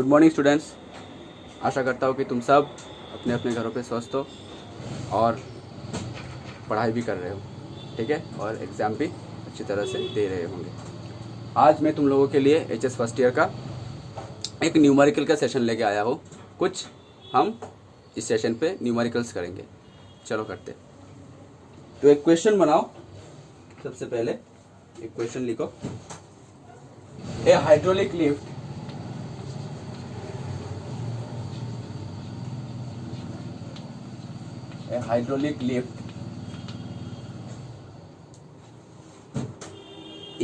Good morning students. आशा करता हूँ कि तुम सब अपने अपने घरों पे स्वस्थ हो और पढ़ाई भी कर रहे हो, ठीक है, और एग्ज़ाम भी अच्छी तरह से दे रहे होंगे। आज मैं तुम लोगों के लिए एचएस फर्स्ट ईयर का एक न्यूमेरिकल का सेशन लेके आया हूँ। कुछ हम इस सेशन पे न्यूमेरिकल्स करेंगे। चलो करते। तो एक क्वेश्चन बनाओ। सबसे पहले एक क्वेश्चन लिखो। A hydraulic lift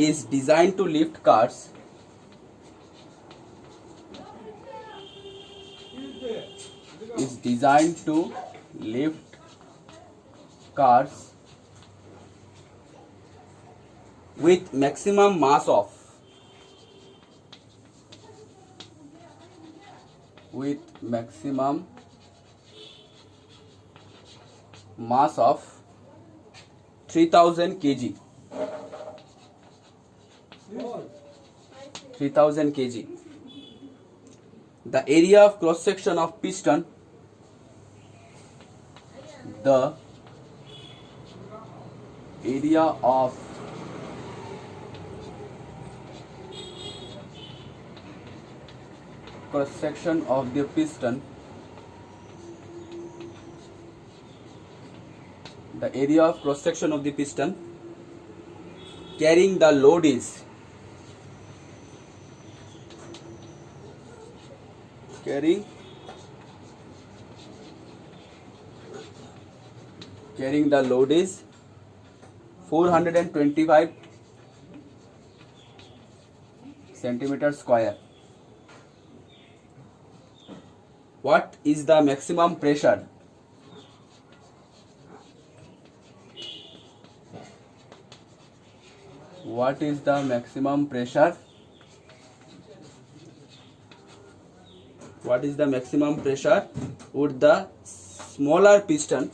is designed to lift cars with maximum mass of 3000 kg. 3000 kg. The area of cross section of piston. The area of cross section of the piston. The area of cross section of the piston carrying the load is carrying the load is 425 centimeter square. What is the maximum pressure? What is the maximum pressure? What is the maximum pressure would the smaller piston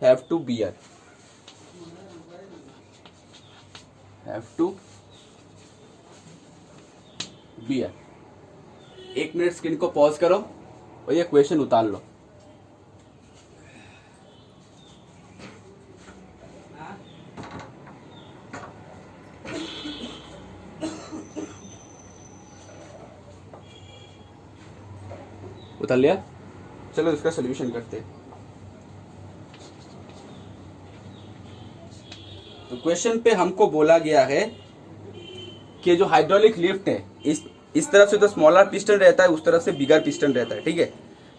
have to bear? एक minute screen को pause करो और ये question उतार लो। उतार लिया? चलो इसका सोल्यूशन करते हैं। तो क्वेश्चन पे हमको बोला गया है कि जो हाइड्रोलिक लिफ्ट है इस तरफ से तो स्मॉलर पिस्टन रहता है, उस तरफ से बिगर पिस्टन रहता है, ठीक है।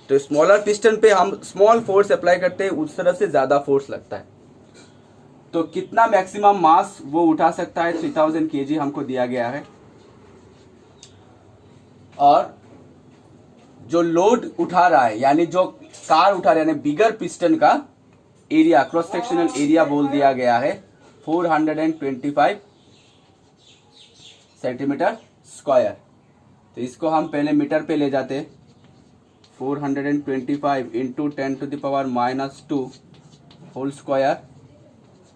तो स्मॉलर पिस्टन पे हम स्मॉल फोर्स अप्लाई करते हैं, उस तरफ से ज्यादा फोर्स लगता है। तो कितना मैक्सिमम मास वो उठा सकता है? 3000 kg हमको दिया गया है। और जो लोड उठा रहा है यानी जो कार उठा रहा है यानी बिगर पिस्टन का एरिया, क्रॉस सेक्शनल एरिया बोल दिया गया है 425 सेंटीमीटर स्क्वायर। तो इसको हम पहले मीटर पे ले जाते। 425 into 10⁻⁻2 whole square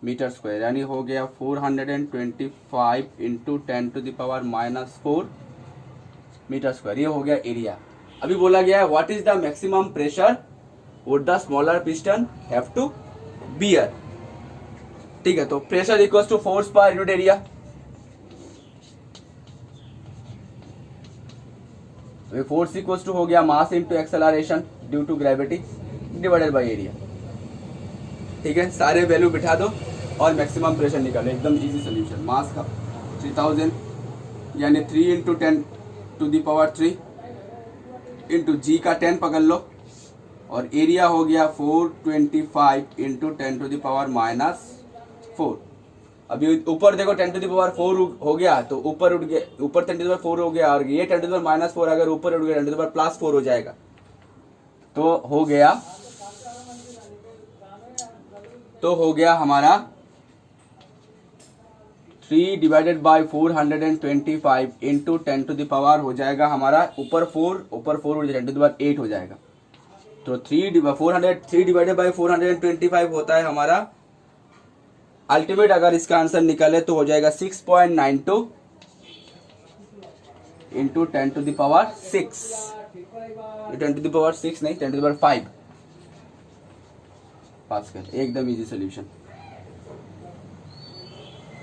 metre square, यानी हो गया 425 इंटू 10⁻⁻4 मीटर स्क्वायर। ये हो गया एरिया। अभी बोला गया है what is the maximum pressure would the smaller piston have to bear, ठीक है। तो pressure equals to force per unit area. Force equals to हो गया mass into acceleration due to gravity divided by area, ठीक है। सारे value बिठा दो और मैक्सिमम प्रेशर निकालो। एकदम इजी सोल्यूशन। मास का 3000 यानी 3 इंटू 10⁻³ इंटू जी का 10 पकड़ लो और एरिया हो गया 425 इंटू 10⁻⁻4। अभी ऊपर देखो 10⁻4 हो गया तो ऊपर उठ गया, ऊपर 10⁻4 हो गया और ये 10⁻⁻4 अगर ऊपर उठ गया 10⁻+4 हो जाएगा। तो हो गया हमारा 3 divided by 425 into 10 to the power हो जाएगा हमारा ऊपर 4 हो जाएगा 10 टू द पावर 8 हो जाएगा। तो 3 डिवाइडेड बाई 425 होता है हमारा अल्टीमेट। अगर इसका आंसर निकाले तो हो जाएगा 6.92 into 10 to the power 6, 10 to the power 6 नहीं 10 टू द पावर 5 पास कर। एकदम इजी सोल्यूशन।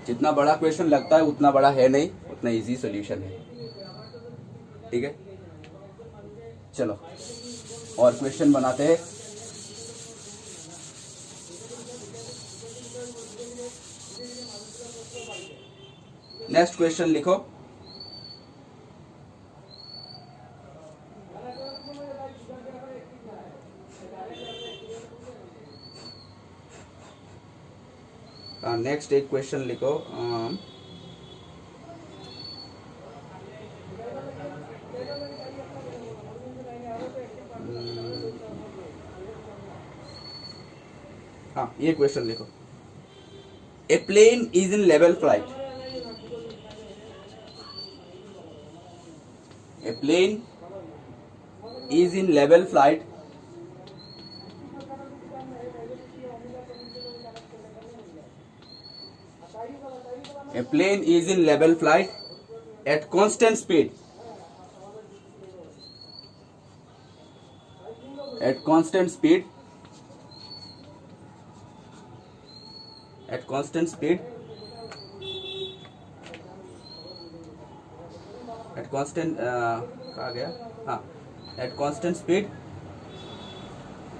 जितना बड़ा क्वेश्चन लगता है उतना बड़ा है नहीं, उतना इजी सोल्यूशन है। ठीक है, चलो और क्वेश्चन बनाते हैं। नेक्स्ट क्वेश्चन लिखो। नेक्स्ट एक क्वेश्चन लिखो। हाँ, ये क्वेश्चन लिखो। A plane is in level flight. A plane is in level flight at constant speed at constant speed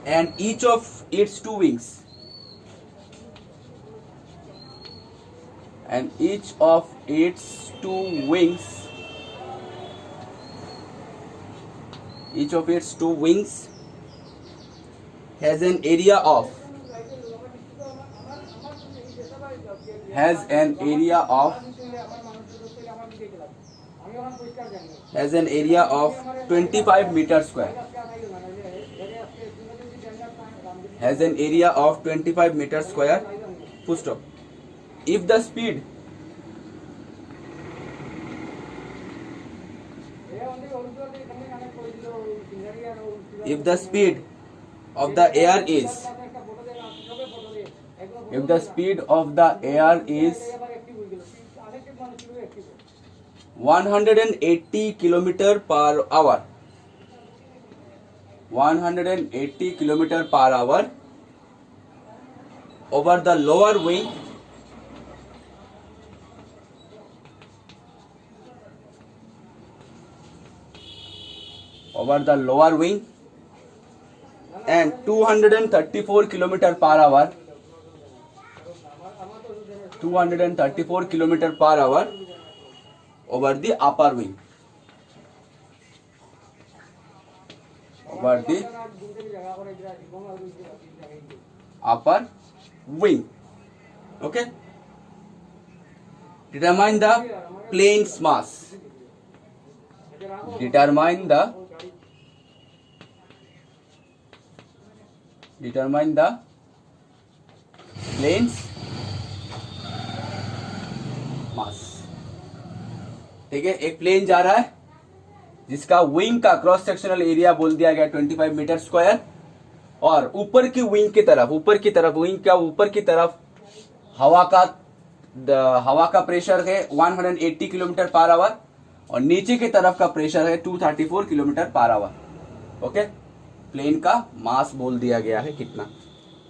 and each of its two wings has an area of 25 meter square. Has an area of 25 meter square. Full stop. If the speed of the air is 180 kilometer per hour, over the lower wing and 234 kilometer per hour over the upper wing. Okay. Determine the plane's mass. Determine the plane's mass. ठीक है, एक plane जा रहा है जिसका wing का cross sectional area बोल दिया गया 25 मीटर स्क्वायर, और ऊपर की विंग की तरफ हवा का प्रेशर है 180 किलोमीटर पर आवर और नीचे की तरफ का प्रेशर है 234 kilometre per hour. Okay, plane का मास बोल दिया गया है कितना।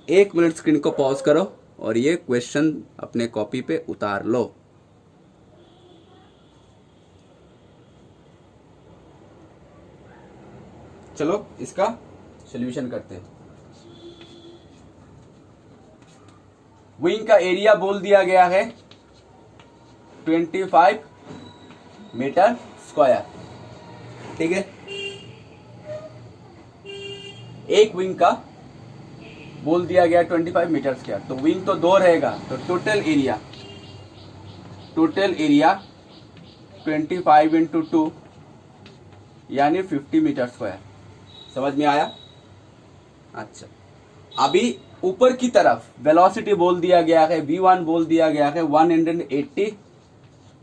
1 मिनट स्क्रीन को पॉज करो और ये क्वेश्चन अपने कॉपी पे उतार लो। चलो इसका सॉल्यूशन करते हैं। विंग का एरिया बोल दिया गया है 25 मीटर स्क्वायर। ठीक है, एक विंग का बोल दिया गया 25 मीटर स्क्वायर, तो विंग तो 2 रहेगा, तो टोटल एरिया 25 इंटू 2 यानी 50 मीटर स्क्वायर। समझ में आया? अच्छा, अभी ऊपर की तरफ वेलोसिटी बोल दिया गया है V1 बोल दिया गया है 180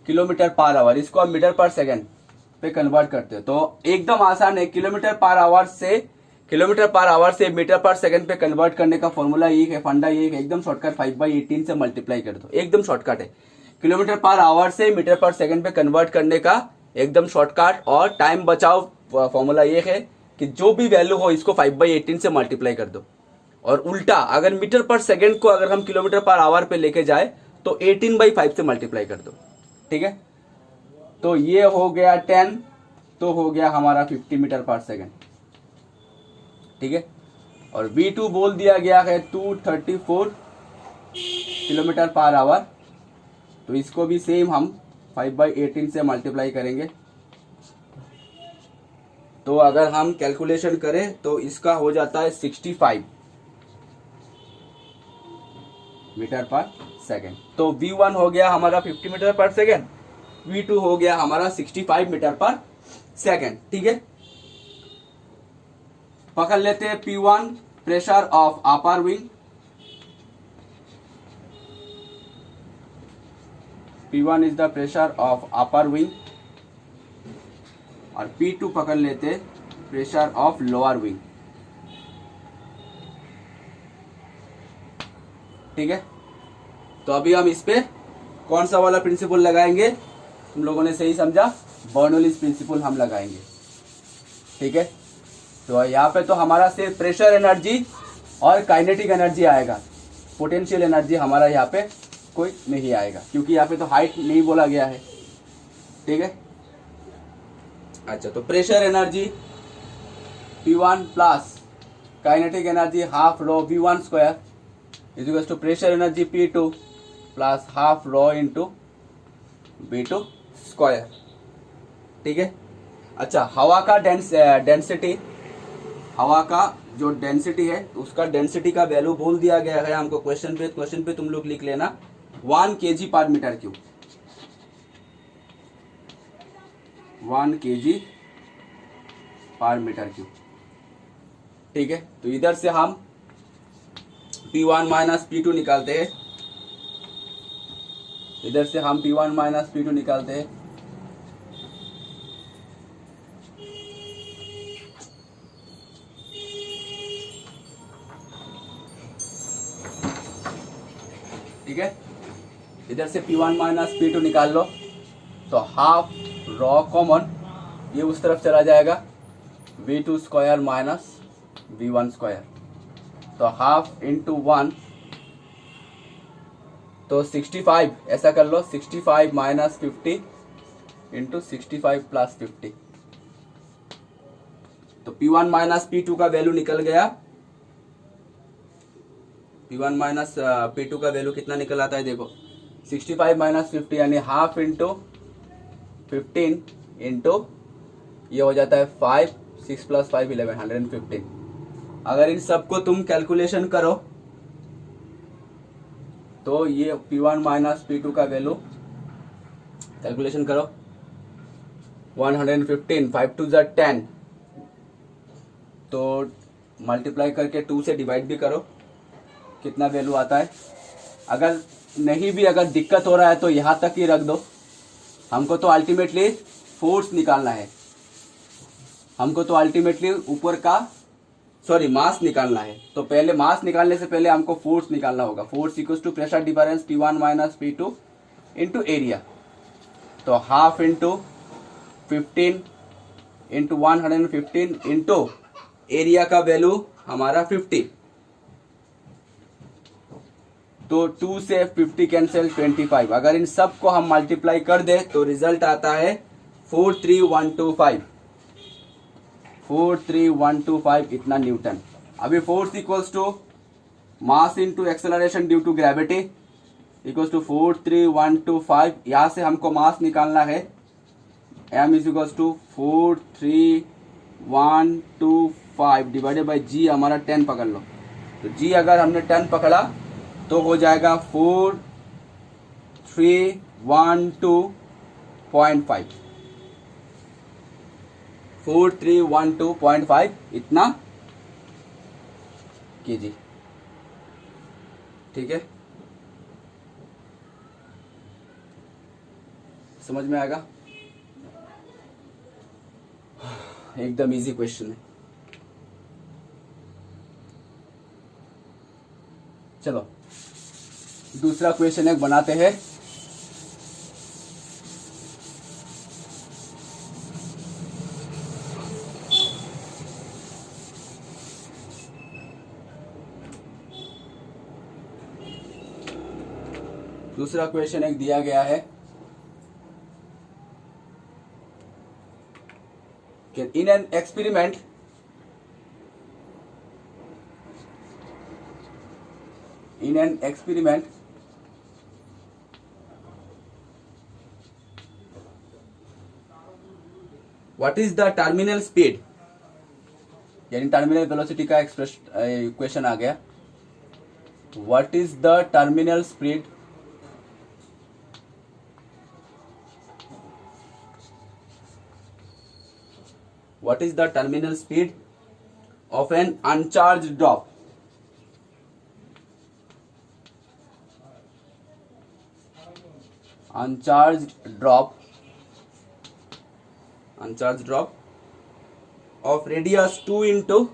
किलोमीटर पर आवर, इसको हम मीटर पर सेकंड पे कन्वर्ट करते हो तो एकदम आसान है। किलोमीटर पर आवर से मीटर पर सेकंड पे कन्वर्ट करने का फॉर्मूला ये है, फंडा ये है, एकदम शॉर्टकट 5/18 से मल्टीप्लाई कर दो, एकदम शॉर्टकट है। किलोमीटर पर आवर से मीटर पर सेकंड पे कन्वर्ट करने का एकदम शॉर्टकट और टाइम बचाओ फॉर्मूला ये है कि जो भी वैल्यू हो इसको 5/18 से मल्टीप्लाई कर दो। और उल्टा अगर मीटर पर सेकंड को अगर हम किलोमीटर पर आवर पे लेके जाए तो 18/5 से मल्टीप्लाई कर दो, ठीक है। तो ये हो गया 10, तो हो गया हमारा 50 मीटर पर सेकंड, ठीक है। और V2 बोल दिया गया है 234 किलोमीटर पर आवर, तो इसको भी सेम हम 5/18 से मल्टीप्लाई करेंगे। तो अगर हम कैलकुलेशन करें तो इसका हो जाता है 65 मीटर पर सेकेंड। तो V1 हो गया हमारा 50 मीटर पर सेकेंड, V2 हो गया हमारा 65 मीटर पर सेकेंड, ठीक है। पकड़ लेते हैं P1 pressure of upper wing, P1 is the pressure of upper wing, और P2 पकड़ लेते हैं प्रेशर ऑफ लोअर विंग, ठीक है। तो अभी हम इस पे कौन सा वाला प्रिंसिपल लगाएंगे, तुम लोगों ने सही समझा, बर्नौलीज प्रिंसिपल हम लगाएंगे, ठीक है। तो यहाँ पे तो हमारा सिर्फ प्रेशर एनर्जी और काइनेटिक एनर्जी आएगा, पोटेंशियल एनर्जी हमारा यहाँ पे कोई नहीं आएगा, क्योंकि यहाँ पे तो हाइट नहीं बोला गया है, ठीक है। अच्छा, तो pressure energy P1 plus kinetic energy half rho V1 square is equal to pressure energy P2 plus half rho into V2 square, ठीक है। अच्छा, हवा का डेंसिटी, हवा का जो डेंसिटी है उसका डेंसिटी का वैल्यू बोल दिया गया है हमको क्वेश्चन पे तुम लोग लिख लेना 1 kg पर मीटर क्यूब, 1 kg पर मीटर क्यूब, ठीक है। तो इधर से हम P1 माइनस P2 निकालते हैं, इधर से हम P1 माइनस P2 निकालते हैं, ठीक है। इधर से P1 माइनस P2 निकाल लो, तो हाफ रॉ कॉमन ये उस तरफ चला जाएगा, V2 square minus V1 square, तो हाफ इंटू 1, तो 65, ऐसा कर लो 65 माइनस 50 इंटू 65 प्लस 50, तो P1 माइनस P2 का वैल्यू निकल गया, P1 माइनस P2 का वैल्यू कितना निकल आता है, देखो 65 माइनस 50 यानी हाफ इंटू 15 इंटू ये हो जाता है 5, 6 प्लस 5 11, 115। अगर इन सबको तुम कैलकुलेशन करो तो ये P1 माइनस P2 का वैल्यू कैलकुलेशन करो, 115, 5 2 ज़ा 10, तो मल्टीप्लाई करके 2 से डिवाइड भी करो, कितना वैल्यू आता है। अगर नहीं भी अगर दिक्कत हो रहा है तो यहाँ तक ही रख दो, हमको तो अल्टीमेटली फोर्स निकालना है, हमको तो अल्टीमेटली ऊपर का मास निकालना है। तो पहले मास निकालने से पहले हमको फोर्स निकालना होगा, force equals to pressure difference P1 minus P2 into area, तो half into 15 into 115 into area का वैल्यू हमारा 50, तो 2 से 50 कैंसिल 25। अगर इन सब को हम मल्टीप्लाई कर दे तो रिजल्ट आता है 43125, 43125 इतना न्यूटन। अभी force equals to mass into acceleration due to gravity equals to 43125, यहाँ से हमको मास निकालना है, m is equals to 43125 divided by g, हमारा 10 पकड़ लो, तो g अगर हमने 10 पकड़ा तो हो जाएगा 4312.5, 4312.5 इतना kg, ठीक है। समझ में आएगा। एकदम इजी क्वेश्चन है। चलो दूसरा क्वेश्चन एक बनाते हैं। दूसरा क्वेश्चन एक दिया गया है कि in an experiment what is the terminal speed, यानी टर्मिनल वेलोसिटी का एक्सप्रेस क्वेश्चन आ गया। What is the terminal speed of an uncharged drop? Uncharged drop of radius 2 into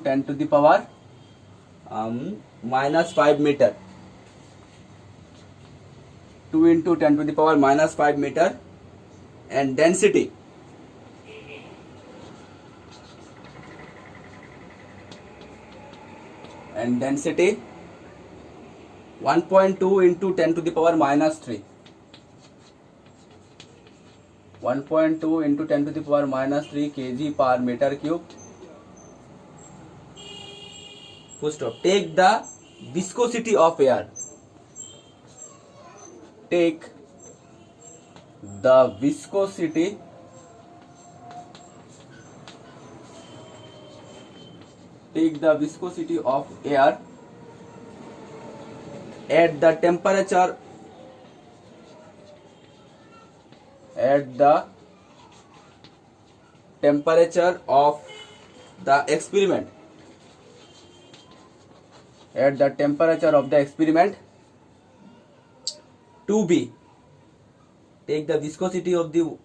(10 to the power minus 5 meter). 2 into 10 to the power minus 5 meter, and density 1.2 into 10 to the power minus 3. 1.2 into 10 to the power minus 3 kg per meter cube. Full stop. Take the viscosity of air. Take the viscosity of air at the temperature of the experiment. At the temperature of the experiment to be, take the viscosity of the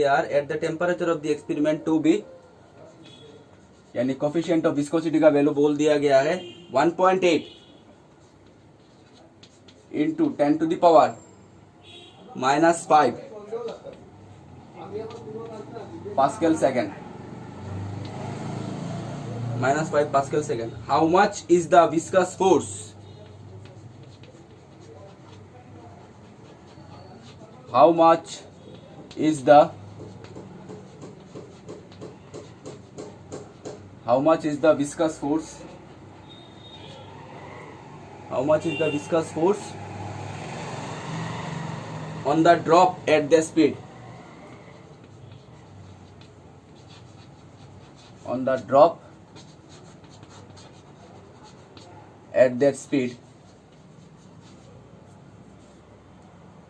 air at the temperature of the experiment to be, यानी coefficient of viscosity का value बोल दिया गया है 1.8 into 10 to the power minus 5 Pascal second. Minus 5 Pascal second. How much is the viscous force? How much is the viscous force? How much is the viscous force on the drop at the speed? On the drop at that speed.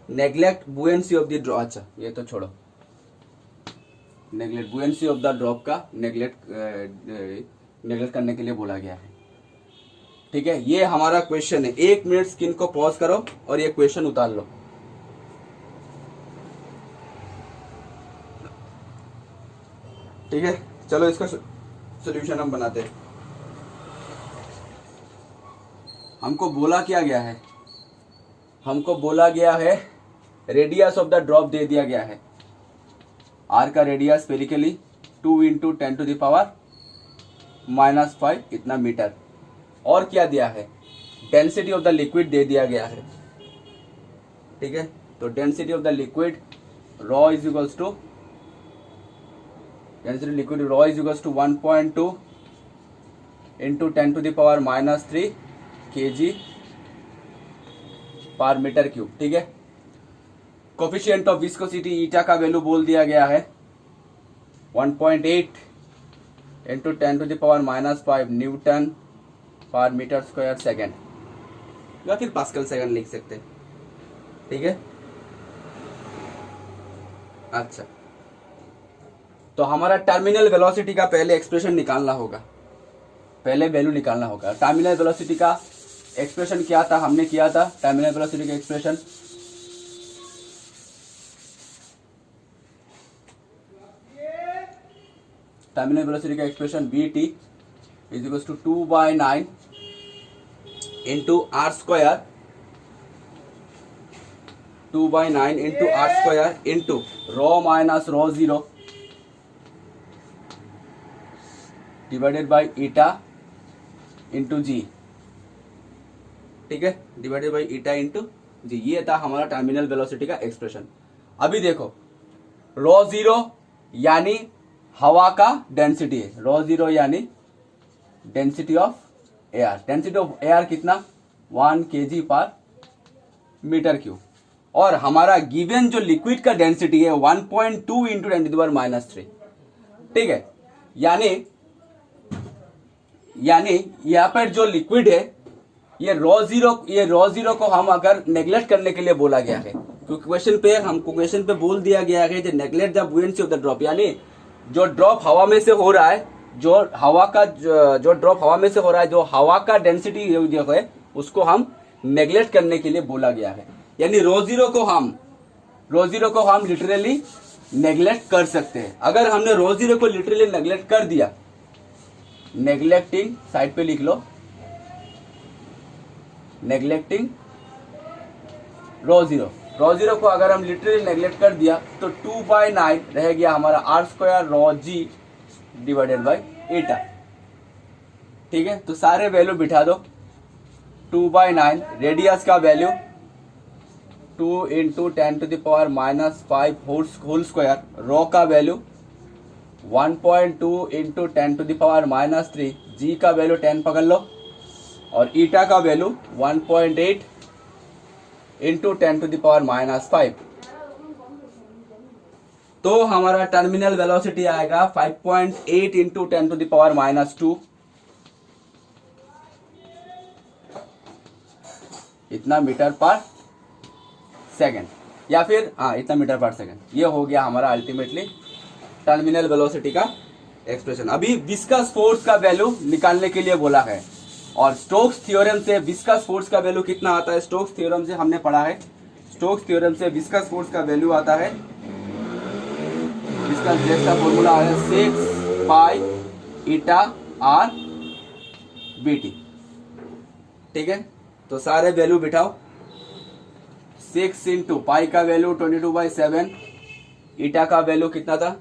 Neglect buoyancy of the drop. अच्छा ये तो छोड़ो, neglect buoyancy of the drop का neglect करने के लिए बोला गया है। ठीक है, ये हमारा क्वेश्चन है। 1 मिनट स्क्रीन को पॉज करो और ये क्वेश्चन उतार लो। ठीक है, चलो इसका सोल्यूशन हम बनाते हैं। हमको बोला गया है रेडियस ऑफ द ड्रॉप दे दिया गया है। आर का radius पेरिकली 2 into 10 to the power minus 5 इतना मीटर। और क्या दिया है, डेंसिटी ऑफ द लिक्विड दे दिया गया है। ठीक है, तो density of the liquid rho is equals to 1.2 into 10 to the power minus 3 kg पर मीटर क्यूब। ठीक है, कोफिशिएंट ऑफ विस्कोसिटी ईटा का वैल्यू बोल दिया गया है 1.8 into 10 to the power minus 5 Newton पर मीटर स्क्वायर सेकेंड, या फिर पास्कल सेकेंड लिख सकते हैं। ठीक है, अच्छा तो हमारा टर्मिनल वेलोसिटी का पहले एक्सप्रेशन निकालना होगा। पहले वैल्यू निकालना होगा। टर्मिनल वेलोसिटी का एक्सप्रेशन क्या था, हमने किया था टर्मिनल वेलोसिटी का एक्सप्रेशन, टर्मिनल वेलोसिटी का expression Vt is equal to 2/9 into R square, 2/9 into R square into rho minus rho zero divided by eta into g. ठीक है, divided by eta into g. ये था हमारा terminal velocity का expression. अभी देखो रो zero यानी हवा का डेंसिटी है, रो जीरो यानी density of air. Density of air कितना, 1 kg पर मीटर क्यूब। और हमारा गिवन जो लिक्विड का डेंसिटी है 1.2 इंटू 10⁻³ ठीक है। यानी यहाँ पर जो लिक्विड है ये रो जीरो को हम अगर नेग्लेक्ट करने के लिए बोला गया है, क्योंकि क्वेश्चन पे बोल दिया गया है कि neglect the buoyancy of the drop, यानी जो ड्रॉप हवा में से हो रहा है, जो ड्रॉप हवा में से हो रहा है, जो हवा का डेंसिटी जो है उसको हम नेग्लेक्ट करने के लिए बोला गया है। यानी रो जीरो को हम लिटरली नेग्लेक्ट कर सकते हैं। अगर हमने रो जीरो को लिटरली नेग्लेक्ट कर दिया, नेग्लेक्टिंग साइड पे लिख लो, नेग्लेक्टिंग रो जीरो को अगर हम लिटरली नेग्लेक्ट कर दिया तो 2/9 रह गया हमारा R square rho g divided by eta. ठीक है, तो सारे वैल्यू बिठा दो। 2/9 रेडियस का वैल्यू 2 इंटू 10⁻⁻5 होल स्क्वायर, रो का वैल्यू 1.2 इंटू 10⁻³ जी का वैल्यू 10 पकड़ लो, और ईटा का वैल्यू 1.8 इंटू 10⁻⁻5। तो हमारा टर्मिनल वेलोसिटी आएगा 5.8 इंटू 10⁻², इतना मीटर पर सेकेंड, या फिर इतना मीटर पर सेकेंड। ये हो गया हमारा अल्टीमेटली टर्मिनल वेलोसिटी का एक्सप्रेशन। अभी विस्कस फोर्स का वैल्यू निकालने के लिए बोला है, और स्टोक्स थ्योरम से विस्कस फोर्स का वैल्यू कितना आता है, स्टोक्स थ्योरम से हमने पढ़ा है। स्टोक्स थ्योरम से विस्कस फोर्स का वैल्यू आता है, इसका जैसा फॉर्मूला है 6 पाई ईटा आर बीटी। ठीक है, तो सारे वैल्यू बिठाओ। 6 इंटू पाई का वैल्यू 22/7, ईटा का वैल्यू कितना था,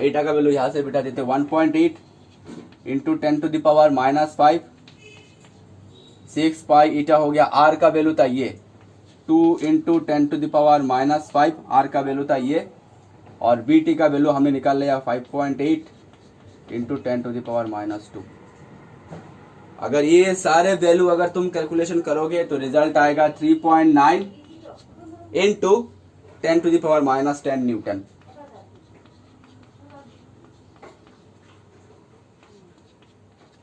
ईटा का वैल्यू यहां से बिठा देते 1.8 इंटू 10⁻⁻5, 6 पाई ईटा हो गया। आर का वैल्यू था ये 2 इंटू 10⁻⁻5, आर का वैल्यू था ये, और बीटी का वैल्यू हमने निकाल लिया 5.8 इंटू 10⁻²। अगर ये सारे वैल्यू अगर तुम कैलकुलेशन करोगे तो रिजल्ट आएगा 3.9 इंटू 10⁻10 न्यूटन।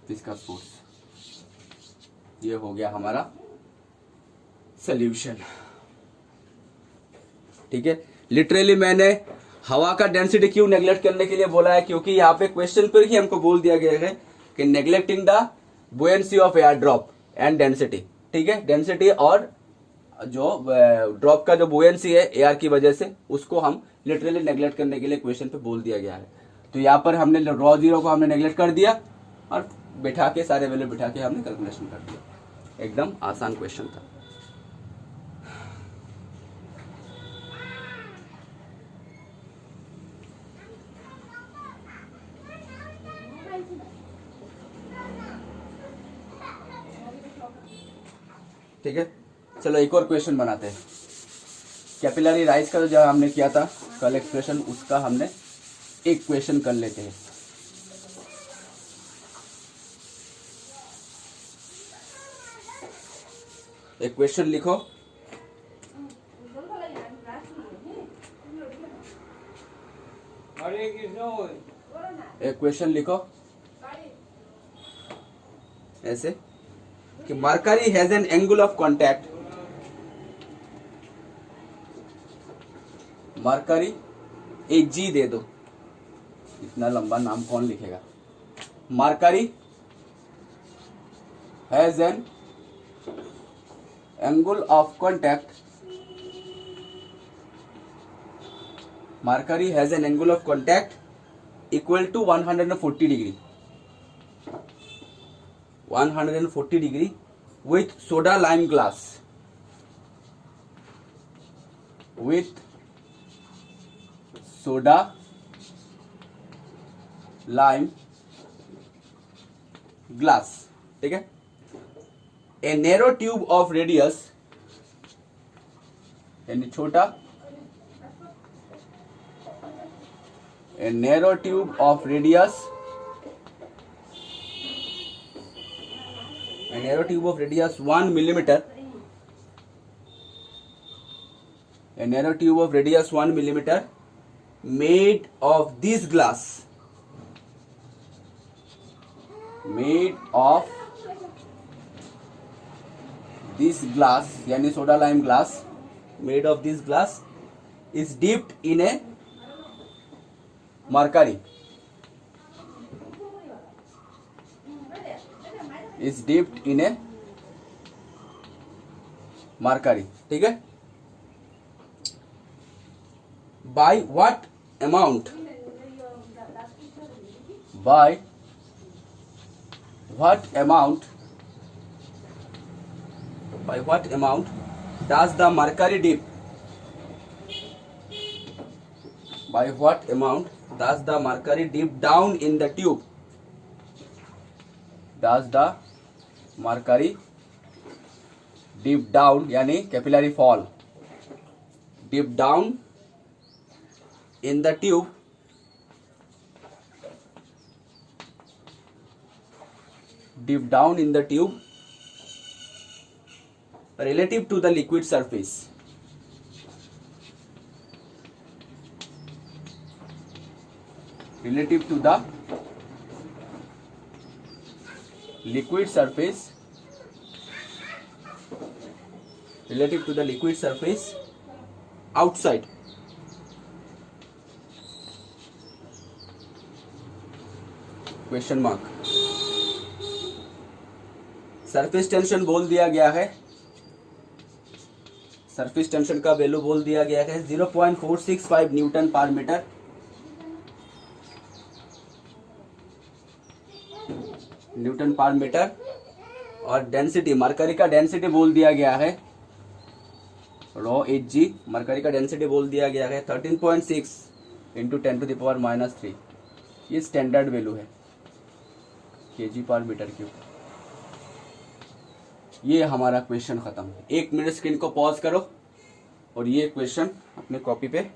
इसका फोर्स ये हो गया हमारा सॉल्यूशन। ठीक है, लिटरली मैंने हवा का डेंसिटी क्यों नेग्लेक्ट करने के लिए बोला है, क्योंकि यहाँ पे क्वेश्चन पर ही हमको बोल दिया गया है कि neglecting the buoyancy of air drop and density. ठीक है, डेंसिटी और जो ड्रॉप का जो बुएंसी है एयर की वजह से, उसको हम लिटरली नेग्लेक्ट करने के लिए क्वेश्चन पे बोल दिया गया है। तो यहाँ पर हमने रो जीरो को हमने नेग्लेक्ट कर दिया, और बिठा के सारे वैल्यू बिठा के हमने कैलकुलेशन कर दिया। एकदम आसान क्वेश्चन था। ठीक है, चलो एक और क्वेश्चन बनाते हैं। कैपिलरी राइज का जो हमने किया था कल एक्सप्रेशन, उसका हमने एक क्वेश्चन कर लेते हैं। एक क्वेश्चन लिखो। एक क्वेश्चन लिखो ऐसे कि mercury has an angle of contact, mercury एक जी दे दो, इतना लंबा नाम कौन लिखेगा। Mercury has an angle of contact, mercury has an angle of contact equal to 140 degree, 140 degree with soda lime glass, with soda lime glass, ठीक है। A narrow tube of radius, यानी छोटा, a narrow tube of radius, a narrow tube of radius 1 millimeter, a narrow tube of radius 1 millimeter made of this glass, made of this glass, यानी soda lime glass, made of this glass is dipped in a mercury, is dipped in a mercury, ठीक है। By what amount, by what amount, by what amount does the mercury dip, by what amount does the mercury dip down in the tube, does the mercury dip down, यानी capillary fall, dip down in the tube, dip down in the tube relative to the liquid surface, relative to the liquid surface, relative to the liquid surface outside, question mark. Surface tension बोल दिया गया है, surface tension का value बोल दिया गया है 0.465 Newton पर मीटर, न्यूटन पर मीटर, और डेंसिटी, मरकरी का डेंसिटी बोल दिया गया है रो Hg, मरकरी का डेंसिटी बोल दिया गया है 13.6 इंटू 10⁻³ ये स्टैंडर्ड वैल्यू है kg पर मीटर क्यूब। ये हमारा क्वेश्चन खत्म। 1 मिनट स्क्रीन को पॉज करो और ये क्वेश्चन अपने कॉपी पे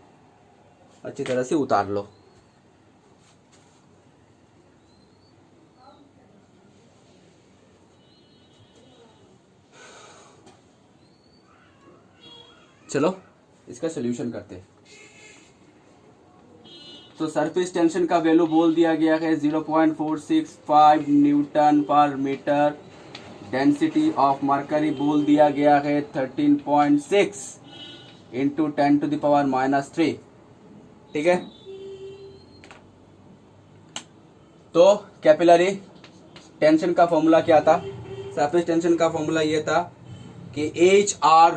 अच्छी तरह से उतार लो। चलो इसका सोल्यूशन करते हैं। तो सरफेस टेंशन का वैल्यू बोल दिया गया है 0.465 न्यूटन पर मीटर, डेंसिटी ऑफ मरकरी बोल दिया गया है 13.6 इंटू 10⁻³ ठीक है। तो कैपिलरी टेंशन का फॉर्मूला क्या था, सरफेस टेंशन का फॉर्मूला ये था कि H r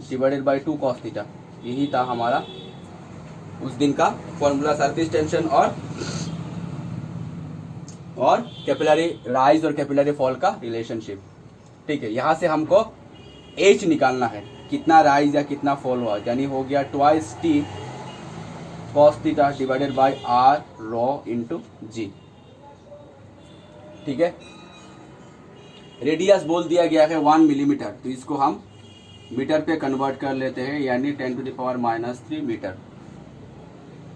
divided by 2 cos theta, यही था हमारा उस दिन का फॉर्मूला सरफेस टेंशन और कैपिलरी राइज और कैपिलरी फॉल का रिलेशनशिप। ठीक है, यहां से हमको H निकालना है, कितना राइज या कितना फॉल हुआ, यानी हो गया 2t cos theta divided by r ρ into g. ठीक है, रेडियस बोल दिया गया है 1 मिलीमीटर, तो इसको हम मीटर पे कन्वर्ट कर लेते हैं, यानी 10⁻³ मीटर।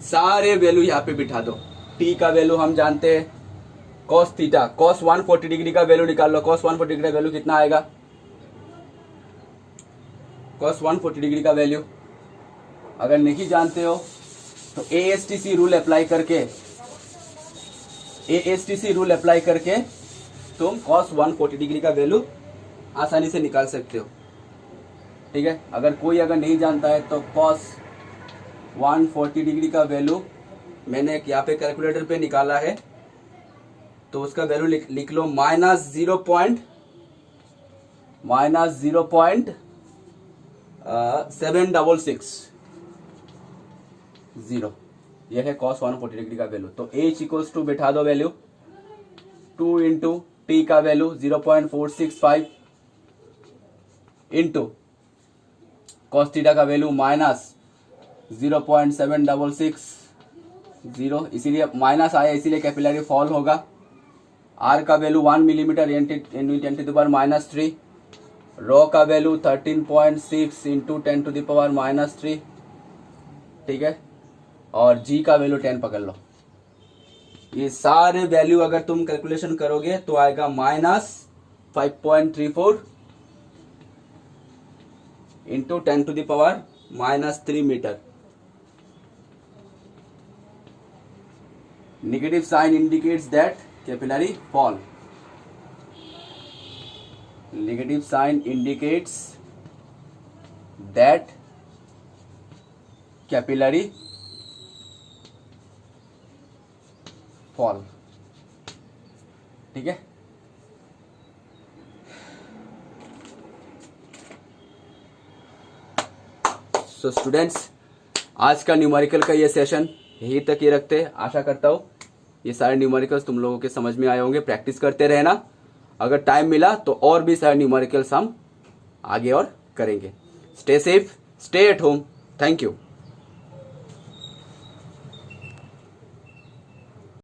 सारे वैल्यू यहाँ पे बिठा दो। टी का वैल्यू हम जानते हैं, cos थीटा, cos 140 डिग्री का वैल्यू निकाल लो। cos 140 डिग्री का वैल्यू कितना आएगा, cos 140 डिग्री का वैल्यू अगर नहीं जानते हो तो ASTC रूल अप्लाई करके तुम cos 140 डिग्री का वैल्यू आसानी से निकाल सकते हो। ठीक है, अगर नहीं जानता है तो cos 140 डिग्री का वैल्यू मैंने यहाँ पे कैलकुलेटर पे निकाला है तो उसका वैल्यू लिख लो -0.766 यह है cos 140 डिग्री का वैल्यू। तो h इक्वल्स टू बैठा दो वैल्यू 2 इंटू टी का वैल्यू 0.465 इंटू cos थीटा का वैल्यू -0.7660, इसीलिए माइनस आया, इसीलिए कैपिलरी फॉल होगा। r का वैल्यू 1 मिलीमीटर इंटू 10⁻³ रो का वैल्यू 13.6 इंटू 10⁻³ ठीक है, और g का वैल्यू 10 पकड़ लो। ये सारे वैल्यू अगर तुम कैलकुलेशन करोगे तो आएगा -5.34 into 10⁻³ metre. Negative sign indicates that capillary fall. Negative sign indicates that capillary fall. ठीक है, सो स्टूडेंट्स आज का न्यूमेरिकल का ये सेशन यहीं तक ही रखते हैं। आशा करता हूँ ये सारे न्यूमेरिकल्स तुम लोगों के समझ में आए होंगे। प्रैक्टिस करते रहना, अगर टाइम मिला तो और भी सारे न्यूमेरिकल्स हम आगे और करेंगे। Stay safe, stay at home. Thank you.